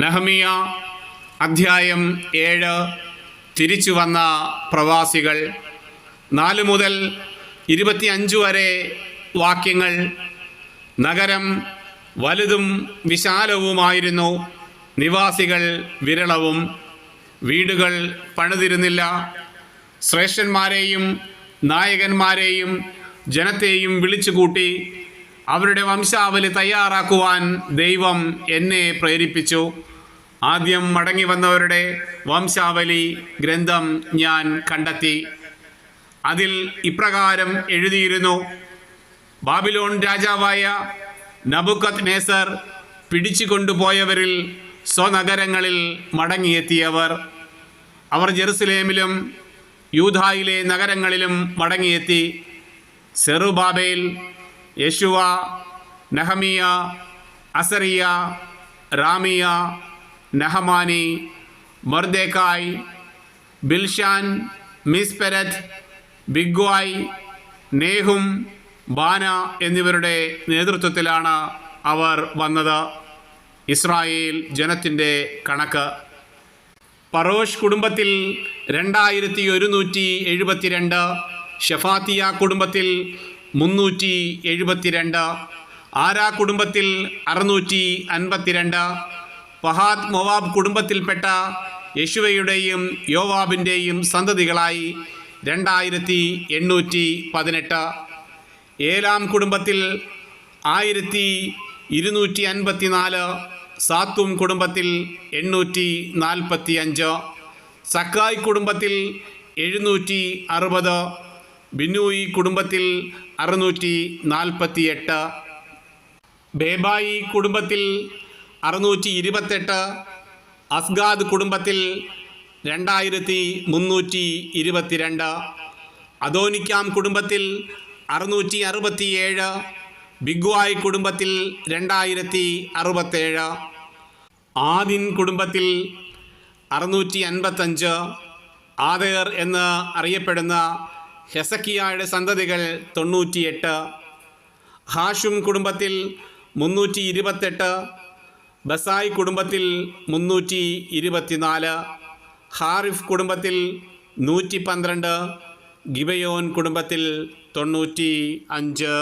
നെഹമ്യാ അധ്യായം 7. തിരിച്ചു വന്ന പ്രവാസികൾ. 4 മുതൽ 25 വരെ വാക്യങ്ങൾ. നഗരം വലുതും വിശാലവുമായിരുന്നു, നിവാസികൾ വിരളവും. വീടുകൾ പണിതിരുന്നില്ല. ശ്രേഷ്ഠന്മാരെയും നായകന്മാരെയും ജനത്തെയും വിളിച്ചുകൂട്ടി അവരുടെ വംശാവലി തയ്യാറാക്കുവാൻ ദൈവം എന്നെ പ്രേരിപ്പിച്ചു. ആദ്യം മടങ്ങി വന്നവരുടെ വംശാവലി ഗ്രന്ഥം ഞാൻ കണ്ടെത്തി. അതിൽ ഇപ്രകാരം എഴുതിയിരുന്നു: ബാബിലോൺ രാജാവായ നബൂഖദ്നേസർ പിടിച്ചുകൊണ്ടുപോയവരിൽ സ്വനഗരങ്ങളിൽ മടങ്ങിയെത്തിയവർ. അവർ ജെറുസലേമിലും യൂദായിലെ നഗരങ്ങളിലും മടങ്ങിയെത്തി. സെറുബാബേൽ, യെശുവ, നെഹമ്യ, അസറിയ, റാമിയ, നഹമാനി, മൊർദെഖായ്, ബിൽഷാൻ, മിസ്പെരത്ത്, ബിഗ്വായ്, നേഹും, ബാന എന്നിവരുടെ നേതൃത്വത്തിലാണ് അവർ വന്നത്. ഇസ്രായേൽ ജനത്തിൻ്റെ കണക്ക്. പരോഷ് കുടുംബത്തിൽ 2172, ഷെഫാത്തിയ കുടുംബത്തിൽ 372, ആരാ കുടുംബത്തിൽ 652, പഹാത്ത് മോവാബ് കുടുംബത്തിൽപ്പെട്ട യേശുവയുടെയും യോവാബിൻ്റെയും സന്തതികളായി 2818, ഏലാം കുടുംബത്തിൽ 1254, സാത്തും കുടുംബത്തിൽ 845, സക്കായ് കുടുംബത്തിൽ 760, ബിന്നൂയി കുടുംബത്തിൽ 648, ബേബായി കുടുംബത്തിൽ 628, അസ്ഗാദ് കുടുംബത്തിൽ 2322, അദോനിക്കാം കുടുംബത്തിൽ 667, ബിഗ്വായ് കുടുംബത്തിൽ 2067, ആദിൻ കുടുംബത്തിൽ 655, ആദേർ എന്ന് അറിയപ്പെടുന്ന ഹെസക്കിയായുടെ സന്തതികൾ 98, ഹാഷും കുടുംബത്തിൽ 328, ബസായ് കുടുംബത്തിൽ 324, ഹാരിഫ് കുടുംബത്തിൽ 112, ഗിബയോൻ കുടുംബത്തിൽ 95.